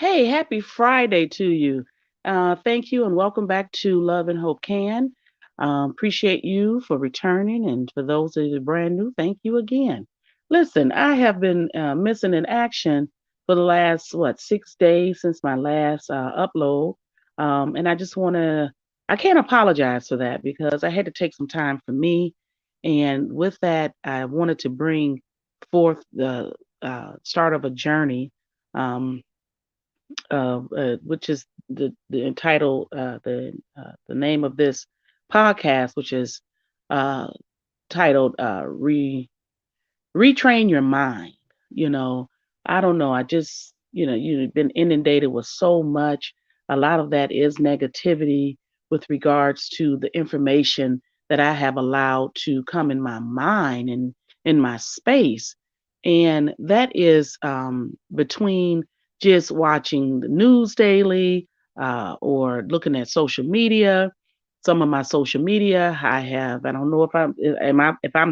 Hey, happy Friday to you. Thank you and welcome back to Love and Hope Can. Appreciate you for returning, and for those that are brand new, thank you again. Listen, I have been missing in action for the last, 6 days since my last upload. And I just want to, I can't apologize for that because I had to take some time for me. And with that, I wanted to bring forth the start of a journey. Um, which is the entitle the name of this podcast, which is uh, titled Retrain Your Mind. You know, I don't know. I just you've been inundated with so much. A lot of that is negativity with regards to the information that I have allowed to come in my mind and in my space. And that is between just watching the news daily or looking at social media. Some of my social media, I don't know if I'm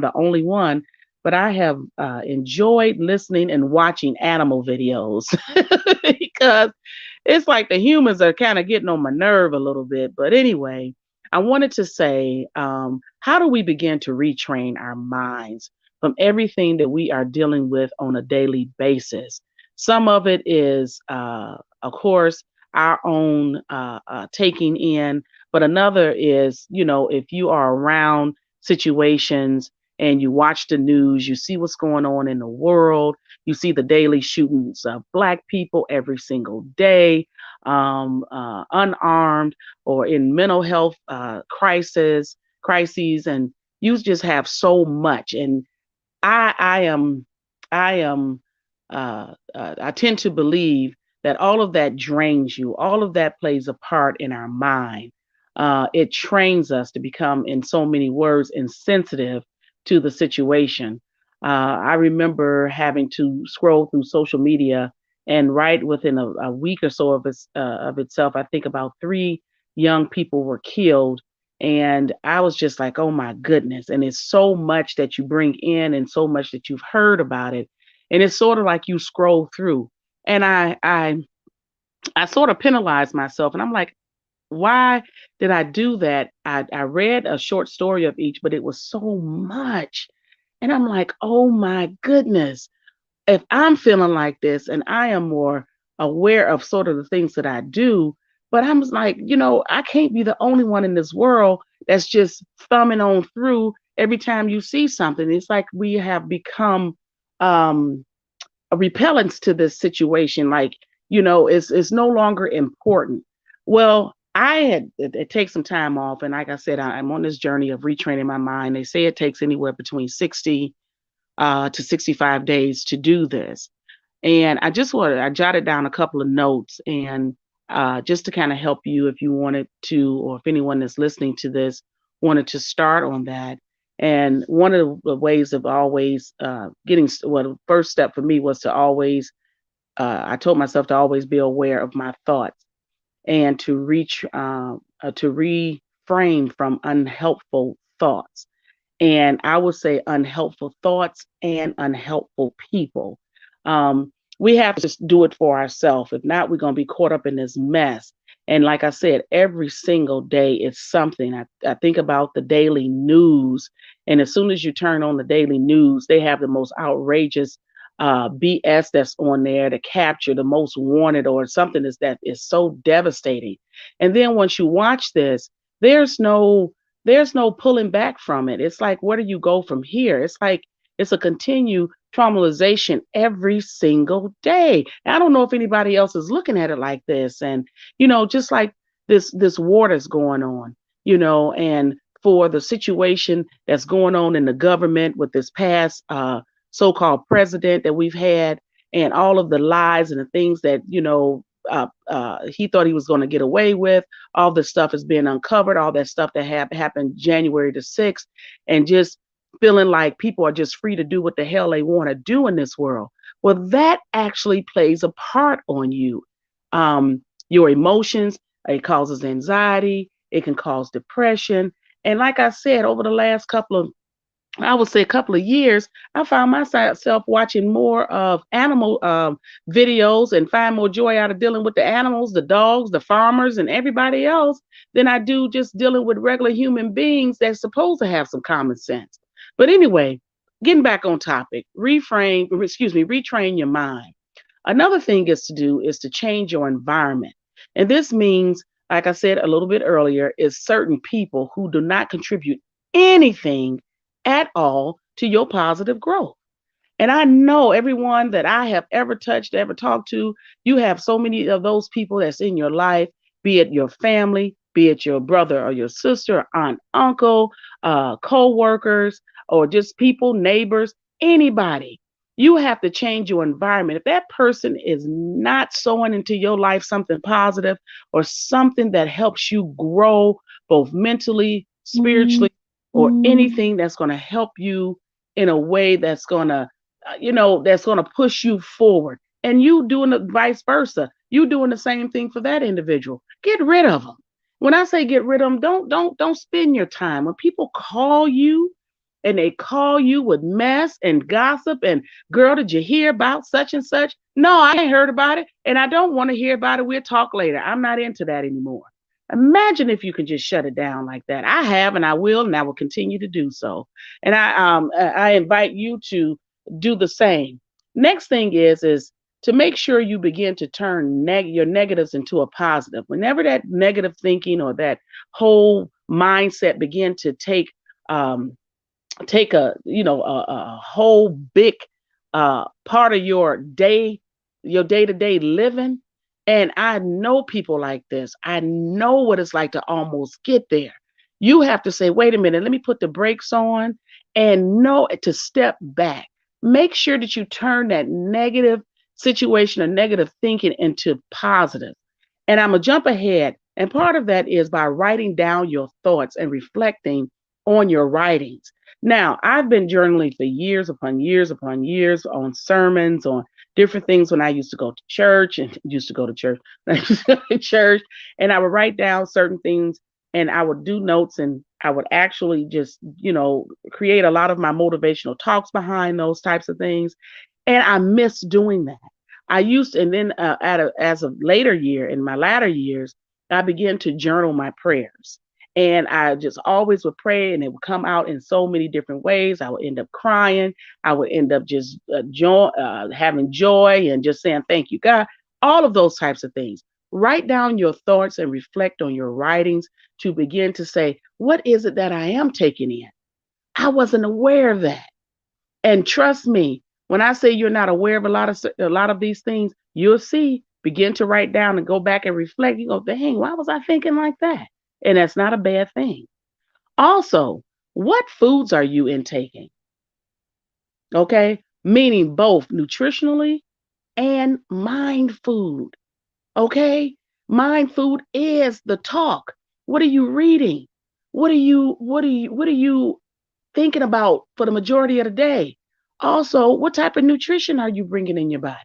the only one, but I have enjoyed listening and watching animal videos because it's like the humans are kind of getting on my nerve a little bit. But anyway, I wanted to say, how do we begin to retrain our minds from everything that we are dealing with on a daily basis? Some of it is, of course, our own taking in, but another is, if you are around situations and you watch the news, you see what's going on in the world, you see the daily shootings of Black people every single day, unarmed or in mental health crises, and you just have so much. And I am, I am, I tend to believe that all of that drains you. All of that plays a part in our mind. It trains us to become, in so many words, insensitive to the situation. I remember having to scroll through social media, and right within a week or so of itself, I think about three young people were killed, and I was just like, oh my goodness. And it's so much that you bring in and so much that you've heard about it. And it's sort of like you scroll through. And I sort of penalized myself. And I'm like, why did I do that? I read a short story of each, but it was so much. And I'm like, oh my goodness, if I'm feeling like this and I am more aware of sort of the things that I do, but I'm just like, I can't be the only one in this world that's just thumbing on through every time you see something. It's like we have become um, a repellence to this situation. Like, it's no longer important. Well, I had it take some time off, and like I said, I'm on this journey of retraining my mind. They say it takes anywhere between 60 to 65 days to do this. And I jotted down a couple of notes, and just to kind of help you if you wanted to, or if anyone that's listening to this wanted to start on that. And one of the ways of always well, the first step for me was to always, I told myself to always be aware of my thoughts and to reframe from unhelpful thoughts. And I would say unhelpful thoughts and unhelpful people. We have to just do it for ourselves. If not, we're going to be caught up in this mess. And like I said, every single day it's something. I think about the daily news. And as soon as you turn on the daily news, they have the most outrageous BS that's on there to capture the most wanted, or something that is so devastating. And then once you watch this, there's no there's no pulling back from it. It's like, where do you go from here? It's like it's a continued traumatization every single day. And I don't know if anybody else is looking at it like this. And just like this war that's going on, and for the situation that's going on in the government with this past so-called president that we've had, and all of the lies and the things that he thought he was going to get away with. All this stuff is being uncovered. All that stuff that happened January the 6th, and just feeling like people are just free to do what the hell they want to do in this world. Well, that actually plays a part on you. Your emotions. It causes anxiety. It can cause depression. And like I said, over the last couple of I would say a couple of years, I found myself watching more of animal videos and find more joy out of dealing with the animals, the dogs, the farmers, and everybody else than I do just dealing with regular human beings that's supposed to have some common sense. But anyway, getting back on topic, retrain your mind. Another thing is to do is to change your environment. And this means, like I said a little bit earlier, is certain people who do not contribute anything at all to your positive growth. And I know everyone that I have ever touched, ever talked to, you have so many of those people that's in your life, be it your family, be it your brother or your sister, aunt, uncle, co-workers, or just people, neighbors, anybody. You have to change your environment. If that person is not sowing into your life something positive or something that helps you grow both mentally, spiritually, or anything that's going to help you in a way that's going to that's going to push you forward. And you doing the vice versa. You doing the same thing for that individual. Get rid of them. When I say get rid of them, don't spend your time. When people call you and they call you with mess and gossip and girl, did you hear about such and such? No, I ain't heard about it and I don't want to hear about it. We'll talk later. I'm not into that anymore. Imagine if you could just shut it down like that. I have and I will and I will continue to do so. And I invite you to do the same. Next thing is to make sure you begin to turn your negatives into a positive. Whenever that negative thinking or that whole mindset begin to um, take a whole big part of your day-to-day living. And I know people like this. I know what it's like to almost get there. You have to say, wait a minute, let me put the brakes on and know to step back. Make sure that you turn that negative situation or negative thinking into positive. And I'm going to jump ahead. And part of that is by writing down your thoughts and reflecting on your writings. Now, I've been journaling for years upon years upon years on sermons, on different things when I used to go to church and used to go to church, church, and I would write down certain things and I would do notes and I would actually just, create a lot of my motivational talks behind those types of things. And I miss doing that. I used, and then as of later year, in my latter years, I began to journal my prayers. And I just always would pray, and it would come out in so many different ways. I would end up crying. I would end up just having joy and just saying, thank you, God. All of those types of things. Write down your thoughts and reflect on your writings to begin to say, what is it that I am taking in? I wasn't aware of that. And trust me, when I say you're not aware of a lot of these things, you'll see, begin to write down and go back and reflect. You go, dang, why was I thinking like that? And that's not a bad thing. Also, what foods are you intaking? Okay, meaning both nutritionally and mind food. Okay, mind food is the talk. What are you reading? What are you thinking about for the majority of the day? Also, what type of nutrition are you bringing in your body?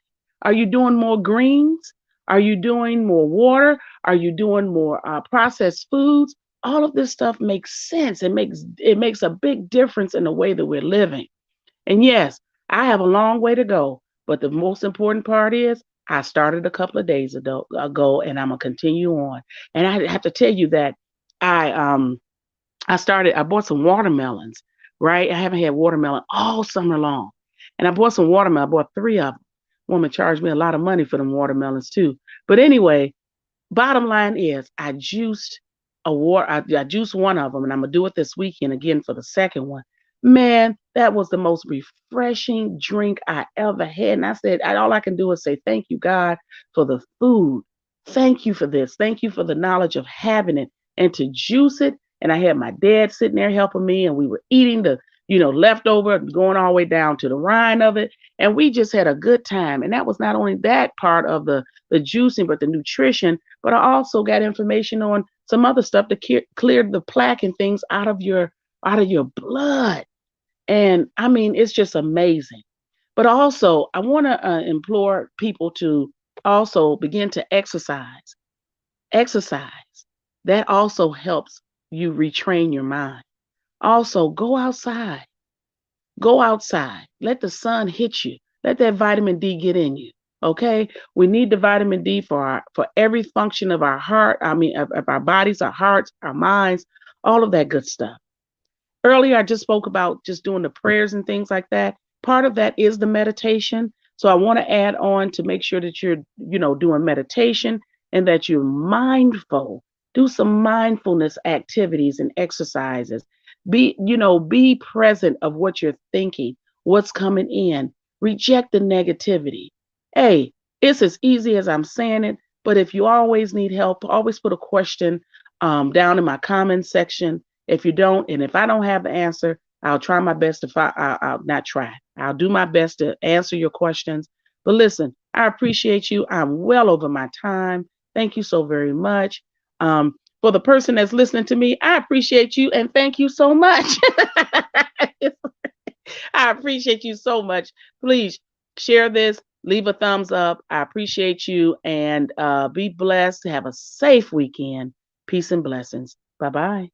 Are you doing more greens? Are you doing more water? Are you doing more processed foods? All of this stuff makes sense. It makes a big difference in the way that we're living. And yes, I have a long way to go, but the most important part is I started a couple of days ago and I'm gonna continue on. And I have to tell you that I um I bought some watermelons, right? I haven't had watermelon all summer long. And I bought some watermelon, I bought three of them. Woman charged me a lot of money for them watermelons too. But anyway, bottom line is I juiced one of them and I'm gonna do it this weekend again for the second one. Man, that was the most refreshing drink I ever had. And I said, all I can do is say, thank you, God, for the food. Thank you for this. Thank you for the knowledge of having it and to juice it. And I had my dad sitting there helping me, and we were eating the, leftover, going all the way down to the rind of it. And we just had a good time. And that was not only that part of the juicing, but the nutrition. But I also got information on some other stuff to clear the plaque and things out of your blood. And I mean, it's just amazing. But also, I want to implore people to also begin to exercise. Exercise. That also helps you retrain your mind. Also, go outside. Go outside. Let the sun hit you. Let that vitamin D get in you. Okay? We need the vitamin D for every function of our heart, of our bodies, our hearts, our minds, all of that good stuff. Earlier, I just spoke about just doing the prayers and things like that. Part of that is the meditation. So I want to add on to make sure that you're, doing meditation and that you're mindful. Do some mindfulness activities and exercises. Be present of what you're thinking, what's coming in. Reject the negativity. Hey, it's as easy as I'm saying it, but if you always need help, always put a question down in my comment section. If you don't, and if I don't have the answer, I'll try my best to find. I'll not try. I'll do my best to answer your questions. But listen, I appreciate you. I'm well over my time. Thank you so very much. For the person that's listening to me, I appreciate you and thank you so much. I appreciate you so much. Please share this, leave a thumbs up. I appreciate you and be blessed. Have a safe weekend. Peace and blessings. Bye bye.